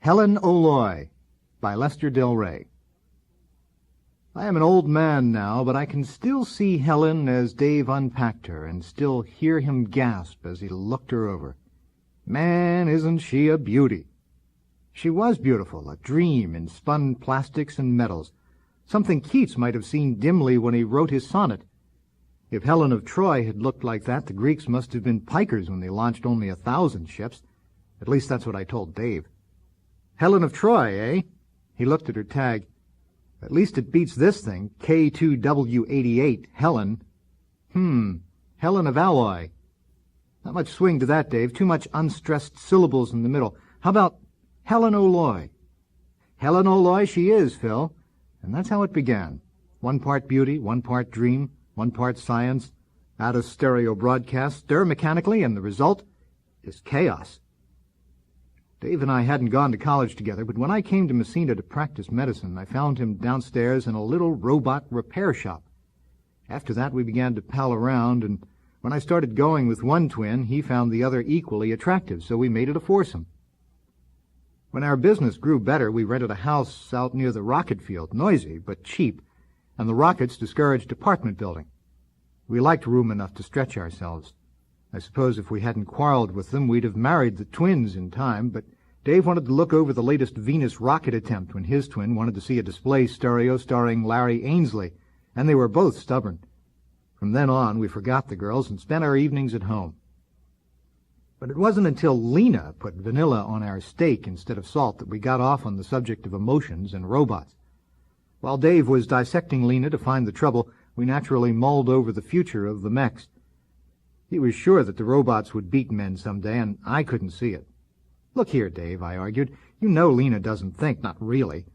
Helen O'Loy by Lester Del Rey. I am an old man now, but I can still see Helen as Dave unpacked her and still hear him gasp as he looked her over. Man, isn't she a beauty! She was beautiful, a dream in spun plastics and metals, something Keats might have seen dimly when he wrote his sonnet. If Helen of Troy had looked like that, the Greeks must have been pikers when they launched only 1,000 ships. At least that's what I told Dave. Helen of Troy, eh? He looked at her tag. At least it beats this thing, K2W88, Helen. Helen of Alloy. Not much swing to that, Dave. Too much unstressed syllables in the middle. How about Helen O'Loy? Helen O'Loy she is, Phil. And that's how it began. 1 part beauty, 1 part dream, 1 part science. Add a stereo broadcast, stir mechanically, and the result is chaos. Dave and I hadn't gone to college together, but when I came to Machina to practice medicine, I found him downstairs in a little robot repair shop. After that, we began to pal around, and when I started going with one twin, he found the other equally attractive, so we made it a foursome. When our business grew better, we rented a house out near the rocket field, noisy but cheap, and the rockets discouraged apartment building. We liked room enough to stretch ourselves. I suppose if we hadn't quarreled with them, we'd have married the twins in time, but Dave wanted to look over the latest Venus rocket attempt when his twin wanted to see a display stereo starring Larry Ainsley, and they were both stubborn. From then on, we forgot the girls and spent our evenings at home. But it wasn't until Lena put vanilla on our steak instead of salt that we got off on the subject of emotions and robots. While Dave was dissecting Lena to find the trouble, we naturally mulled over the future of the mechs. He was sure that the robots would beat men someday, and I couldn't see it. Look here, Dave, I argued. You know Lena doesn't think, not really.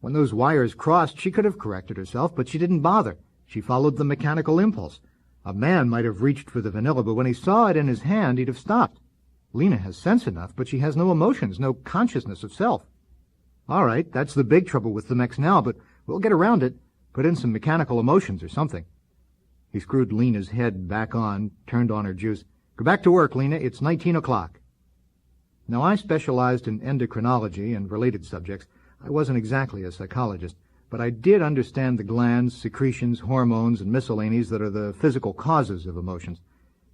When those wires crossed, she could have corrected herself, but she didn't bother. She followed the mechanical impulse. A man might have reached for the vanilla, but when he saw it in his hand, he'd have stopped. Lena has sense enough, but she has no emotions, no consciousness of self. All right, that's the big trouble with the mechs now, but we'll get around it. Put in some mechanical emotions or something. He screwed Lena's head back on, turned on her juice. Go back to work, Lena. It's 19 o'clock. Now, I specialized in endocrinology and related subjects. I wasn't exactly a psychologist, but I did understand the glands, secretions, hormones, and miscellanies that are the physical causes of emotions.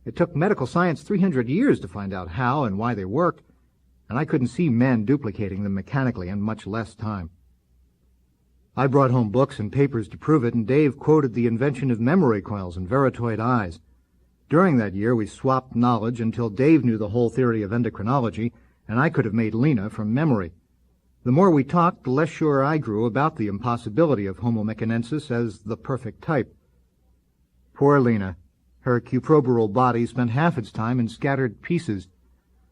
It took medical science 300 years to find out how and why they worked, and I couldn't see men duplicating them mechanically in much less time. I brought home books and papers to prove it, and Dave quoted the invention of memory coils and veritoid eyes. During that year, we swapped knowledge until Dave knew the whole theory of endocrinology, and I could have made Lena from memory. The more we talked, the less sure I grew about the impossibility of Homo mechanensis as the perfect type. Poor Lena. Her cuprobral body spent half its time in scattered pieces.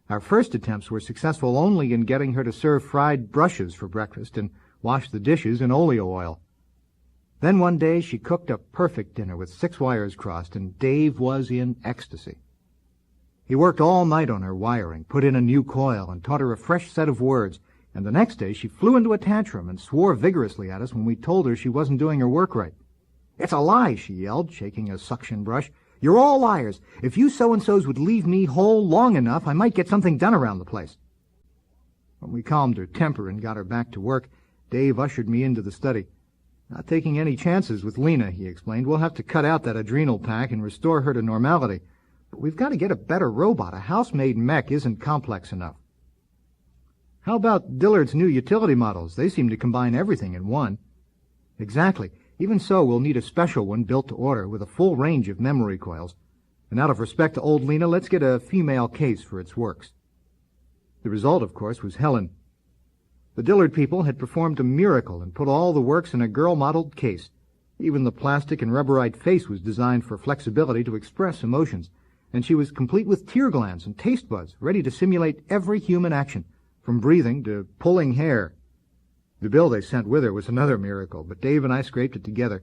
Our first attempts were successful only in getting her to serve fried brushes for breakfast and wash the dishes in oleo oil. Then one day she cooked a perfect dinner with 6 wires crossed, and Dave was in ecstasy. He worked all night on her wiring, put in a new coil, and taught her a fresh set of words, and the next day she flew into a tantrum and swore vigorously at us when we told her she wasn't doing her work right. "It's a lie," she yelled, shaking a suction brush. "You're all liars. If you so-and-sos would leave me whole long enough, I might get something done around the place." When we calmed her temper and got her back to work, Dave ushered me into the study. "Not taking any chances with Lena," he explained. "We'll have to cut out that adrenal pack and restore her to normality. But we've got to get a better robot. A house-made mech isn't complex enough." "How about Dillard's new utility models? They seem to combine everything in one." "Exactly. Even so, we'll need a special one built to order with a full range of memory coils. And out of respect to old Lena, let's get a female case for its works." The result, of course, was Helen. The Dillard people had performed a miracle and put all the works in a girl-modeled case. Even the plastic and rubberite face was designed for flexibility to express emotions, and she was complete with tear glands and taste buds, ready to simulate every human action, from breathing to pulling hair. The bill they sent with her was another miracle, but Dave and I scraped it together.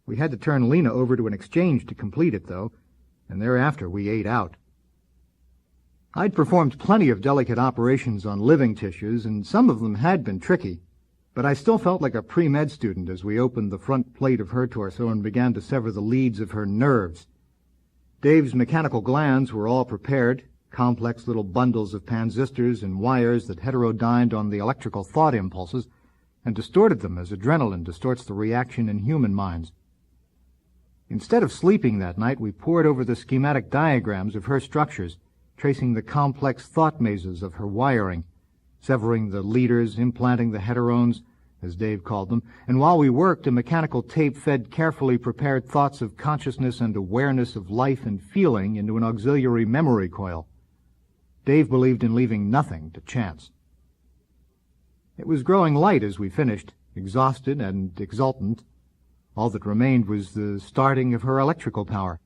We had to turn Lena over to an exchange to complete it, though, and thereafter we ate out. I'd performed plenty of delicate operations on living tissues, and some of them had been tricky, but I still felt like a pre-med student as we opened the front plate of her torso and began to sever the leads of her nerves. Dave's mechanical glands were all prepared, complex little bundles of transistors and wires that heterodyned on the electrical thought impulses and distorted them as adrenaline distorts the reaction in human minds. Instead of sleeping that night, we pored over the schematic diagrams of her structures, tracing the complex thought mazes of her wiring, severing the leaders, implanting the heterones, as Dave called them, and while we worked, a mechanical tape fed carefully prepared thoughts of consciousness and awareness of life and feeling into an auxiliary memory coil. Dave believed in leaving nothing to chance. It was growing light as we finished, exhausted and exultant. All that remained was the starting of her electrical power.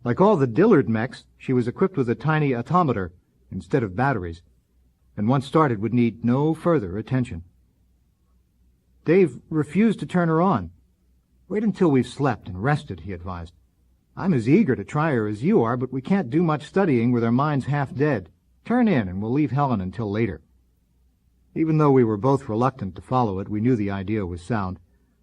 Like all the Dillard mechs, she was equipped with a tiny atomometer instead of batteries, and once started would need no further attention. Dave refused to turn her on. "Wait until we've slept and rested," he advised. "I'm as eager to try her as you are, but we can't do much studying with our minds half dead. Turn in, and we'll leave Helen until later." Even though we were both reluctant to follow it, we knew the idea was sound.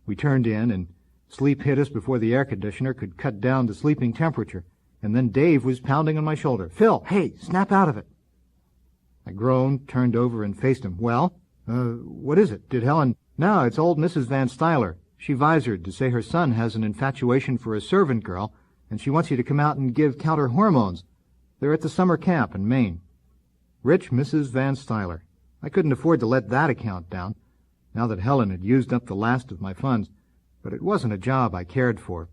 We turned in, and sleep hit us before the air conditioner could cut down the sleeping temperature, and then Dave was pounding on my shoulder. "Phil, hey, snap out of it." I groaned, turned over, and faced him. "Well, what is it? Did Helen—" "No, it's old Mrs. Van Stuyler. She visored to say her son has an infatuation for a servant girl, and she wants you to come out and give counter-hormones. They're at the summer camp in Maine." Rich Mrs. Van Stuyler. I couldn't afford to let that account down, now that Helen had used up the last of my funds, but it wasn't a job I cared for.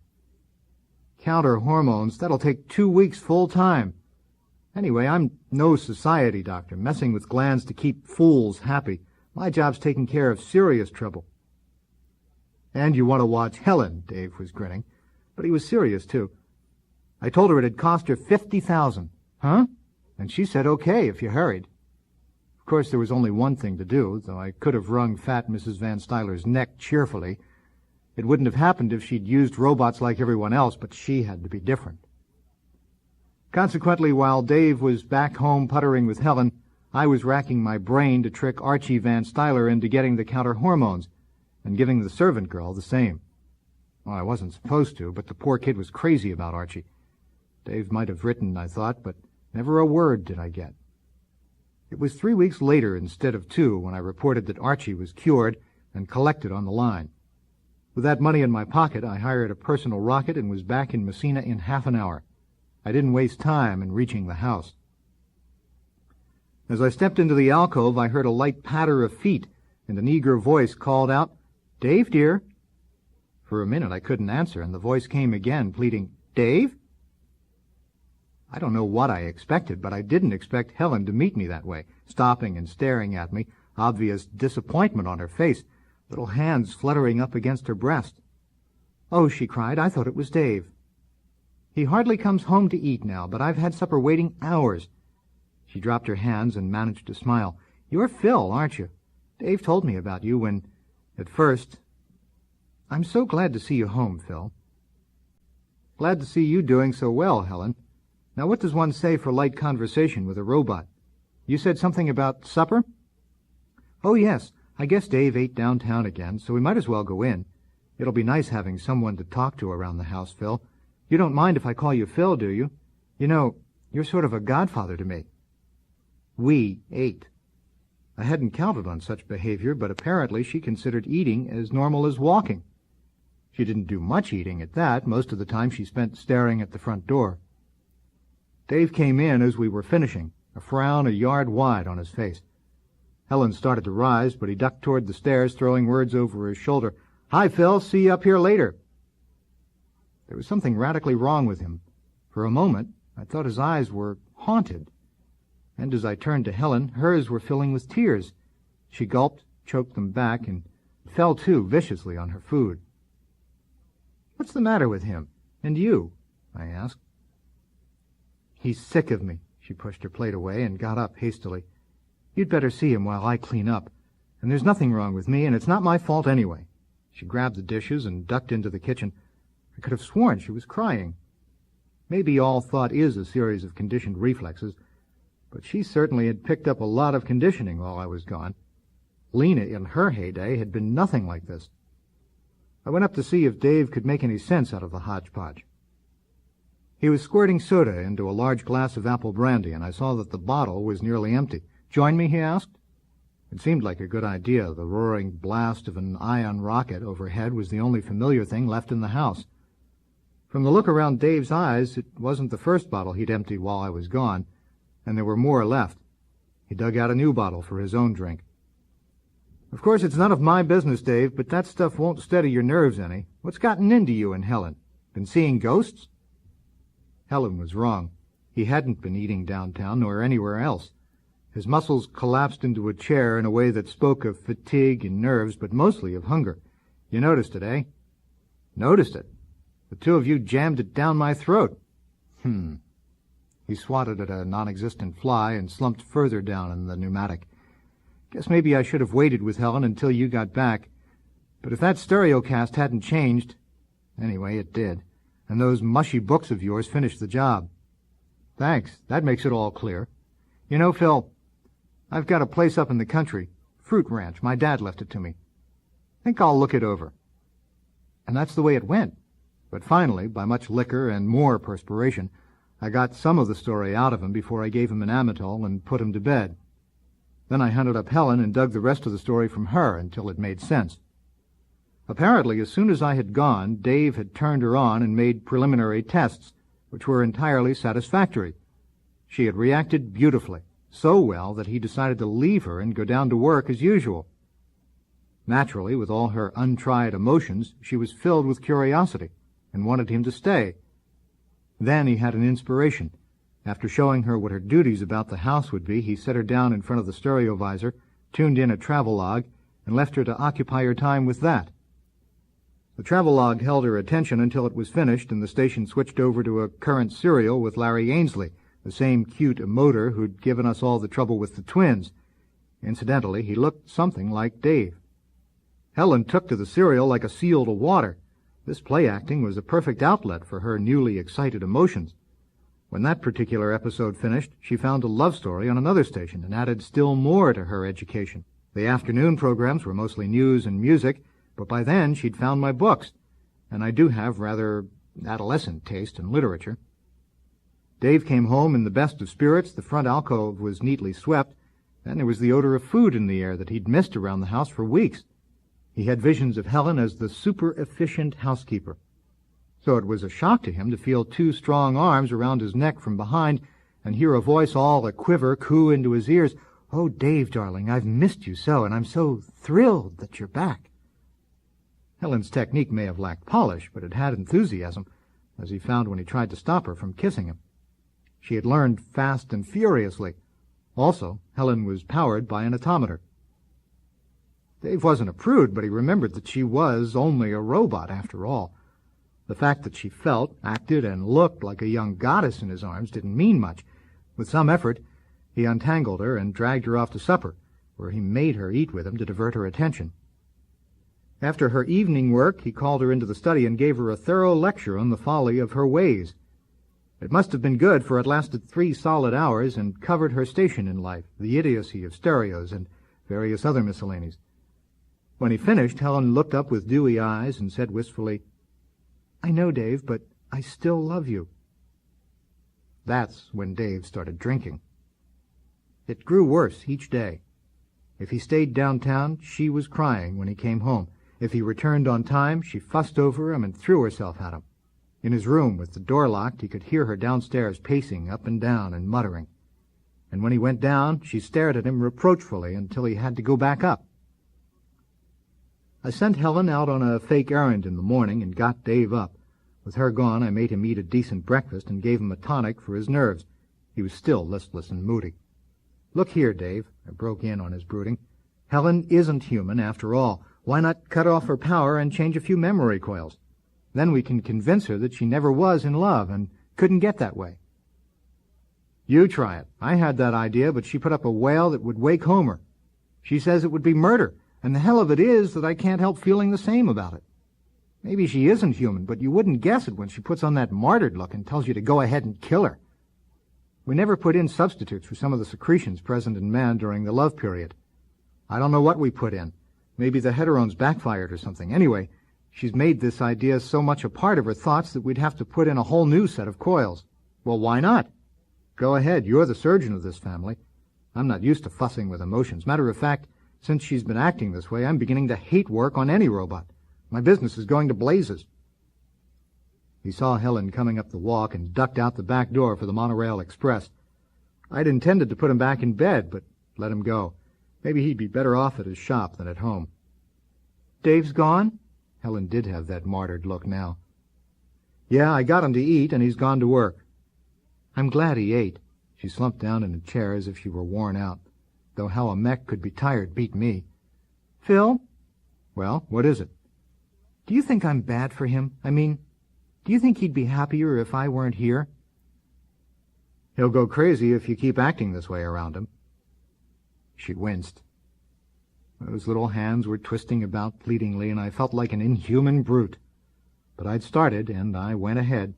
Counter-hormones, that'll take 2 weeks full-time. Anyway, I'm no society doctor, messing with glands to keep fools happy. My job's taking care of serious trouble. "And you want to watch Helen," Dave was grinning. But he was serious, too. I told her it'd cost her $50,000. "Huh?" And she said okay if you hurried. Of course, there was only one thing to do, though I could have wrung fat Mrs. Van Stuyler's neck cheerfully. It wouldn't have happened if she'd used robots like everyone else, but she had to be different. Consequently, while Dave was back home puttering with Helen, I was racking my brain to trick Archie Van Stuyler into getting the counter-hormones and giving the servant girl the same. Well, I wasn't supposed to, but the poor kid was crazy about Archie. Dave might have written, I thought, but never a word did I get. It was 3 weeks later instead of 2 when I reported that Archie was cured and collected on the line. With that money in my pocket, I hired a personal rocket and was back in Machina in half an hour. I didn't waste time in reaching the house. As I stepped into the alcove, I heard a light patter of feet, and an eager voice called out, "Dave, dear." For a minute I couldn't answer, and the voice came again, pleading, "Dave?" I don't know what I expected, but I didn't expect Helen to meet me that way, stopping and staring at me, obvious disappointment on her face, little hands fluttering up against her breast. "Oh," she cried, "I thought it was Dave. He hardly comes home to eat now, but I've had supper waiting hours." She dropped her hands and managed to smile. "You're Phil, aren't you? Dave told me about you when, at first. I'm so glad to see you home, Phil." "Glad to see you doing so well, Helen. Now what does one say for light conversation with a robot? You said something about supper?" "Oh, yes. I guess Dave ate downtown again, so we might as well go in. It'll be nice having someone to talk to around the house, Phil. You don't mind if I call you Phil, do you? You know, you're sort of a godfather to me." We ate. I hadn't counted on such behavior, but apparently she considered eating as normal as walking. She didn't do much eating at that. Most of the time she spent staring at the front door. Dave came in as we were finishing, a frown a yard wide on his face. Helen started to rise, but he ducked toward the stairs, throwing words over his shoulder. "Hi, Phil. See you up here later." There was something radically wrong with him. For a moment, I thought his eyes were haunted. And as I turned to Helen, hers were filling with tears. She gulped, choked them back, and fell to viciously on her food. "What's the matter with him? And you?" I asked. "He's sick of me." She pushed her plate away and got up hastily. "You'd better see him while I clean up. And there's nothing wrong with me, and it's not my fault anyway." She grabbed the dishes and ducked into the kitchen. I could have sworn she was crying. Maybe all thought is a series of conditioned reflexes, but she certainly had picked up a lot of conditioning while I was gone. Lena, in her heyday, had been nothing like this. I went up to see if Dave could make any sense out of the hodgepodge. He was squirting soda into a large glass of apple brandy, and I saw that the bottle was nearly empty. "Join me?" he asked. It seemed like a good idea. The roaring blast of an ion rocket overhead was the only familiar thing left in the house. From the look around Dave's eyes, it wasn't the first bottle he'd emptied while I was gone, and there were more left. He dug out a new bottle for his own drink. "Of course, it's none of my business, Dave, but that stuff won't steady your nerves any. What's gotten into you and Helen? Been seeing ghosts?" Helen was wrong. He hadn't been eating downtown, nor anywhere else. His muscles collapsed into a chair in a way that spoke of fatigue and nerves, but mostly of hunger. "You noticed it, eh?" "Noticed it? The two of you jammed it down my throat." He swatted at a non-existent fly and slumped further down in the pneumatic. "Guess maybe I should have waited with Helen until you got back. But if that stereocast hadn't changed— anyway, it did. And those mushy books of yours finished the job." "Thanks. That makes it all clear. You know, Phil, I've got a place up in the country. Fruit ranch. My dad left it to me. Think I'll look it over." And that's the way it went. But finally, by much liquor and more perspiration, I got some of the story out of him before I gave him an Amitol and put him to bed. Then I hunted up Helen and dug the rest of the story from her until it made sense. Apparently, as soon as I had gone, Dave had turned her on and made preliminary tests, which were entirely satisfactory. She had reacted beautifully, so well that he decided to leave her and go down to work as usual. Naturally, with all her untried emotions, she was filled with curiosity and wanted him to stay. Then he had an inspiration. After showing her what her duties about the house would be, he set her down in front of the stereovisor, tuned in a travelogue, and left her to occupy her time with that. The travelogue held her attention until it was finished and the station switched over to a current serial with Larry Ainsley, the same cute emoter who'd given us all the trouble with the twins. Incidentally, he looked something like Dave. Helen took to the serial like a seal to water. This play-acting was a perfect outlet for her newly excited emotions. When that particular episode finished, she found a love story on another station and added still more to her education. The afternoon programs were mostly news and music, but by then she'd found my books, and I do have rather adolescent taste in literature. Dave came home in the best of spirits. The front alcove was neatly swept, and there was the odor of food in the air that he'd missed around the house for weeks. He had visions of Helen as the super-efficient housekeeper. So it was a shock to him to feel two strong arms around his neck from behind and hear a voice all a-quiver coo into his ears, "Oh, Dave, darling, I've missed you so, and I'm so thrilled that you're back." Helen's technique may have lacked polish, but it had enthusiasm, as he found when he tried to stop her from kissing him. She had learned fast and furiously. Also, Helen was powered by an automator. Dave wasn't a prude, but he remembered that she was only a robot after all. The fact that she felt, acted, and looked like a young goddess in his arms didn't mean much. With some effort, he untangled her and dragged her off to supper, where he made her eat with him to divert her attention. After her evening work, he called her into the study and gave her a thorough lecture on the folly of her ways. It must have been good, for it lasted 3 solid hours and covered her station in life, the idiocy of stereos, and various other miscellanies. When he finished, Helen looked up with dewy eyes and said wistfully, "I know, Dave, but I still love you." That's when Dave started drinking. It grew worse each day. If he stayed downtown, she was crying when he came home. If he returned on time, she fussed over him and threw herself at him. In his room, with the door locked, he could hear her downstairs pacing up and down and muttering. And when he went down, she stared at him reproachfully until he had to go back up. I sent Helen out on a fake errand in the morning and got Dave up. With her gone, I made him eat a decent breakfast and gave him a tonic for his nerves. He was still listless and moody. "Look here, Dave," I broke in on his brooding. "Helen isn't human, after all. Why not cut off her power and change a few memory coils? Then we can convince her that she never was in love and couldn't get that way." "You try it. I had that idea, but she put up a wail that would wake Homer. She says it would be murder, and the hell of it is that I can't help feeling the same about it. Maybe she isn't human, but you wouldn't guess it when she puts on that martyred look and tells you to go ahead and kill her. We never put in substitutes for some of the secretions present in man during the love period. I don't know what we put in. Maybe the heterones backfired or something. Anyway, She's made this idea so much a part of her thoughts that we'd have to put in a whole new set of coils. Well, why not? Go ahead, you're the surgeon of this family. I'm not used to fussing with emotions. Matter of fact, since she's been acting this way, I'm beginning to hate work on any robot. My business is going to blazes. He saw Helen coming up the walk and ducked out the back door for the monorail express. I'd intended to put him back in bed, but let him go. Maybe he'd be better off at his shop than at home. Dave's gone? Helen did have that martyred look now. Yeah, I got him to eat, and he's gone to work. I'm glad he ate. She slumped down in a chair as if she were worn out, though how a mech could be tired beat me. Phil? Well, what is it? Do you think I'm bad for him? I mean, do you think he'd be happier if I weren't here? He'll go crazy if you keep acting this way around him. She winced. Those little hands were twisting about pleadingly, and I felt like an inhuman brute. But I'd started, and I went ahead.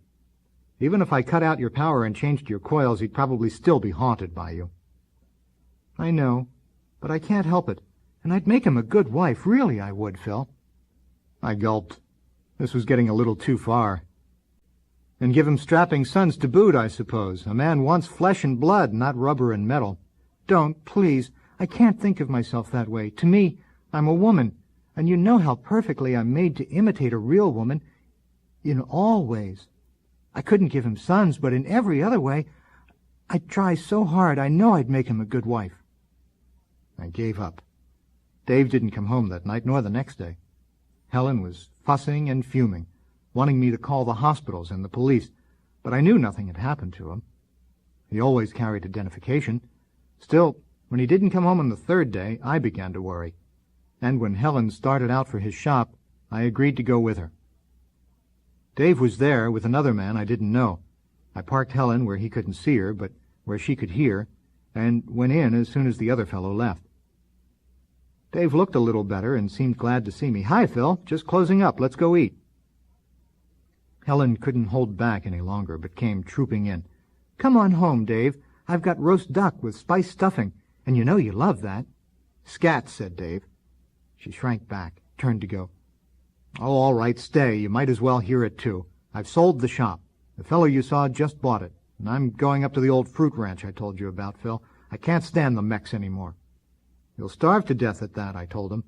Even if I cut out your power and changed your coils, he'd probably still be haunted by you. I know, but I can't help it, and I'd make him a good wife, really I would, Phil. I gulped. This was getting a little too far. And give him strapping sons to boot, I suppose. A man wants flesh and blood, not rubber and metal. Don't, please. I can't think of myself that way. To me, I'm a woman, and you know how perfectly I'm made to imitate a real woman in all ways. I couldn't give him sons, but in every other way, I'd try so hard I know I'd make him a good wife. I gave up. Dave didn't come home that night, nor the next day. Helen was fussing and fuming, wanting me to call the hospitals and the police, but I knew nothing had happened to him. He always carried identification. Still, when he didn't come home on the third day, I began to worry. And when Helen started out for his shop, I agreed to go with her. Dave was there with another man I didn't know. I parked Helen where he couldn't see her, but where she could hear, and went in as soon as the other fellow left. Dave looked a little better and seemed glad to see me. Hi, Phil. Just closing up. Let's go eat. Helen couldn't hold back any longer, but came trooping in. Come on home, Dave. I've got roast duck with spiced stuffing, and you know you love that. Scat, said Dave. She shrank back, turned to go. Oh, all right, stay. You might as well hear it, too. I've sold the shop. The fellow you saw just bought it, and I'm going up to the old fruit ranch I told you about, Phil. I can't stand the mechs anymore. You'll starve to death at that, I told him.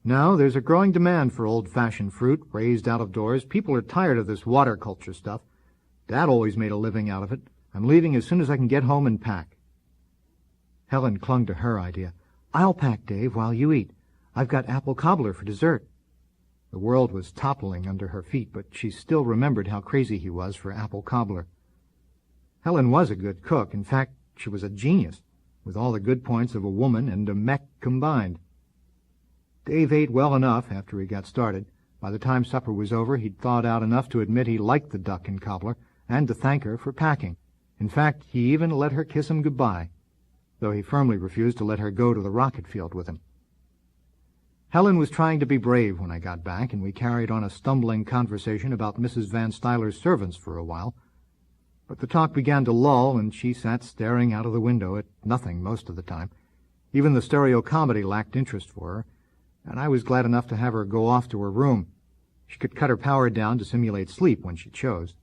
No, there's a growing demand for old-fashioned fruit, raised out of doors. People are tired of this water culture stuff. Dad always made a living out of it. I'm leaving as soon as I can get home and pack. Helen clung to her idea. I'll pack, Dave, while you eat. I've got apple cobbler for dessert. The world was toppling under her feet, but she still remembered how crazy he was for apple cobbler. Helen was a good cook. In fact, she was a genius, with all the good points of a woman and a mech combined. Dave ate well enough after he got started. By the time supper was over, he'd thawed out enough to admit he liked the duck and cobbler, and to thank her for packing. In fact, he even let her kiss him goodbye, though he firmly refused to let her go to the rocket field with him. Helen was trying to be brave when I got back, and we carried on a stumbling conversation about Mrs. Van Stuyler's servants for a while. But the talk began to lull, and she sat staring out of the window at nothing most of the time. Even the stereo comedy lacked interest for her, and I was glad enough to have her go off to her room. She could cut her power down to simulate sleep when she chose.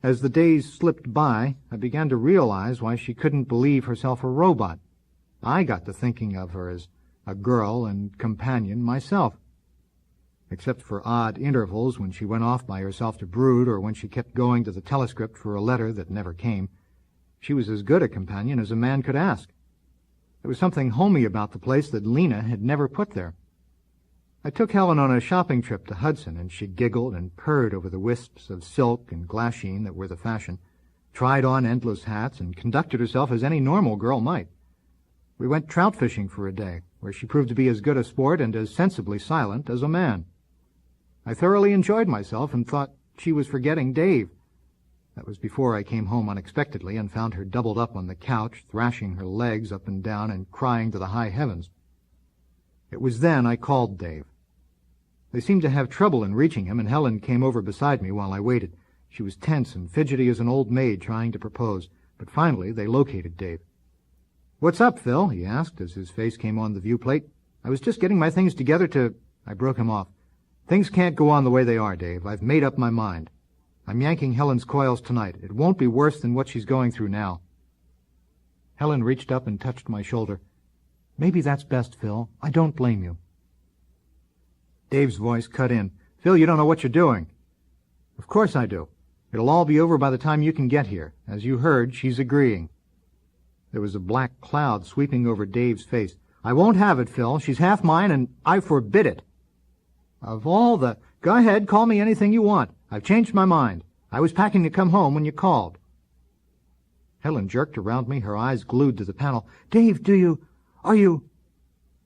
As the days slipped by, I began to realize why she couldn't believe herself a robot. I got to thinking of her as a girl and companion myself. Except for odd intervals when she went off by herself to brood, or when she kept going to the telescript for a letter that never came, she was as good a companion as a man could ask. There was something homey about the place that Lena had never put there. I took Helen on a shopping trip to Hudson, and she giggled and purred over the wisps of silk and glassine that were the fashion, tried on endless hats, and conducted herself as any normal girl might. We went trout fishing for a day, where she proved to be as good a sport and as sensibly silent as a man. I thoroughly enjoyed myself and thought she was forgetting Dave. That was before I came home unexpectedly and found her doubled up on the couch, thrashing her legs up and down and crying to the high heavens. It was then I called Dave. They seemed to have trouble in reaching him, and Helen came over beside me while I waited. She was tense and fidgety as an old maid trying to propose, but finally they located Dave. "What's up, Phil?" he asked as his face came on the viewplate. "I was just getting my things together to—" I broke him off. Things can't go on the way they are, Dave. I've made up my mind. I'm yanking Helen's coils tonight. It won't be worse than what she's going through now. Helen reached up and touched my shoulder. Maybe that's best, Phil. I don't blame you. Dave's voice cut in. Phil, you don't know what you're doing. Of course I do. It'll all be over by the time you can get here. As you heard, she's agreeing. There was a black cloud sweeping over Dave's face. I won't have it, Phil. She's half mine, and I forbid it. Of all the... Go ahead, call me anything you want. I've changed my mind. I was packing to come home when you called. Helen jerked around me, her eyes glued to the panel. Dave, are you...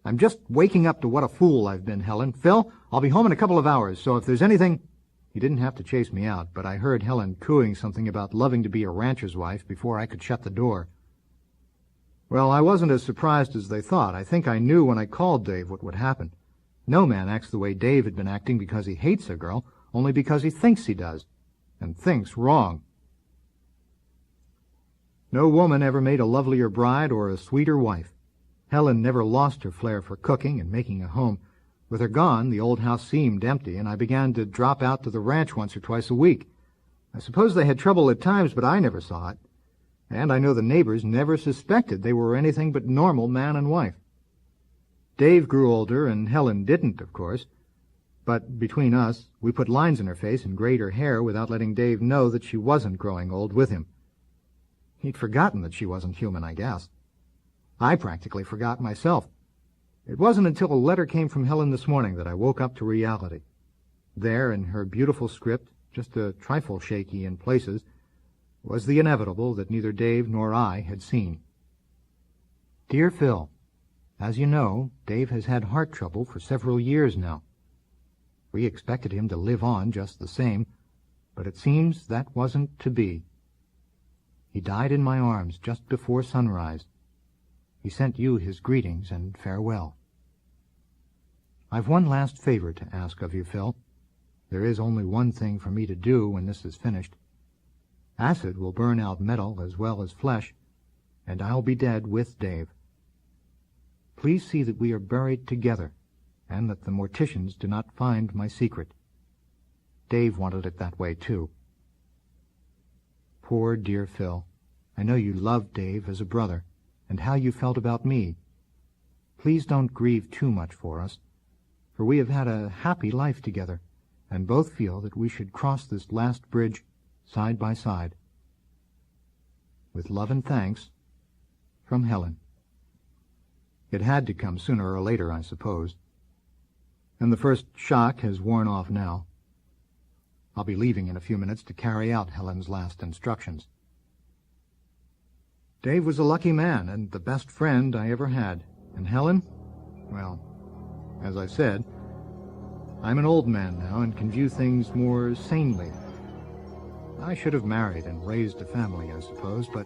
I'm just waking up to what a fool I've been, Helen. Phil, I'll be home in a couple of hours, so if there's anything... He didn't have to chase me out, but I heard Helen cooing something about loving to be a rancher's wife before I could shut the door. Well, I wasn't as surprised as they thought. I think I knew when I called Dave what would happen. No man acts the way Dave had been acting because he hates a girl, only because he thinks he does, and thinks wrong. No woman ever made a lovelier bride or a sweeter wife. Helen never lost her flair for cooking and making a home. With her gone, the old house seemed empty, and I began to drop out to the ranch once or twice a week. I suppose they had trouble at times, but I never saw it. And I know the neighbors never suspected they were anything but normal man and wife. Dave grew older, and Helen didn't, of course. But between us, we put lines in her face and grayed her hair without letting Dave know that she wasn't growing old with him. He'd forgotten that she wasn't human, I guess. I practically forgot myself. It wasn't until a letter came from Helen this morning that I woke up to reality. There, in her beautiful script, just a trifle shaky in places, was the inevitable that neither Dave nor I had seen. Dear Phil, as you know, Dave has had heart trouble for several years now. We expected him to live on just the same, but it seems that wasn't to be. He died in my arms just before sunrise. He sent you his greetings and farewell. I've one last favor to ask of you, Phil. There is only one thing for me to do when this is finished. Acid will burn out metal as well as flesh, and I'll be dead with Dave. Please see that we are buried together, and that the morticians do not find my secret. Dave wanted it that way, too. Poor dear Phil. I know you loved Dave as a brother, and how you felt about me. Please don't grieve too much for us, for we have had a happy life together, and both feel that we should cross this last bridge side by side. With love and thanks, from Helen. It had to come sooner or later, I suppose. And the first shock has worn off now. I'll be leaving in a few minutes to carry out Helen's last instructions. Dave was a lucky man and the best friend I ever had. And Helen? Well, as I said, I'm an old man now and can view things more sanely. I should have married and raised a family, I suppose, but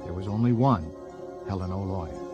there was only one Helen O'Loy.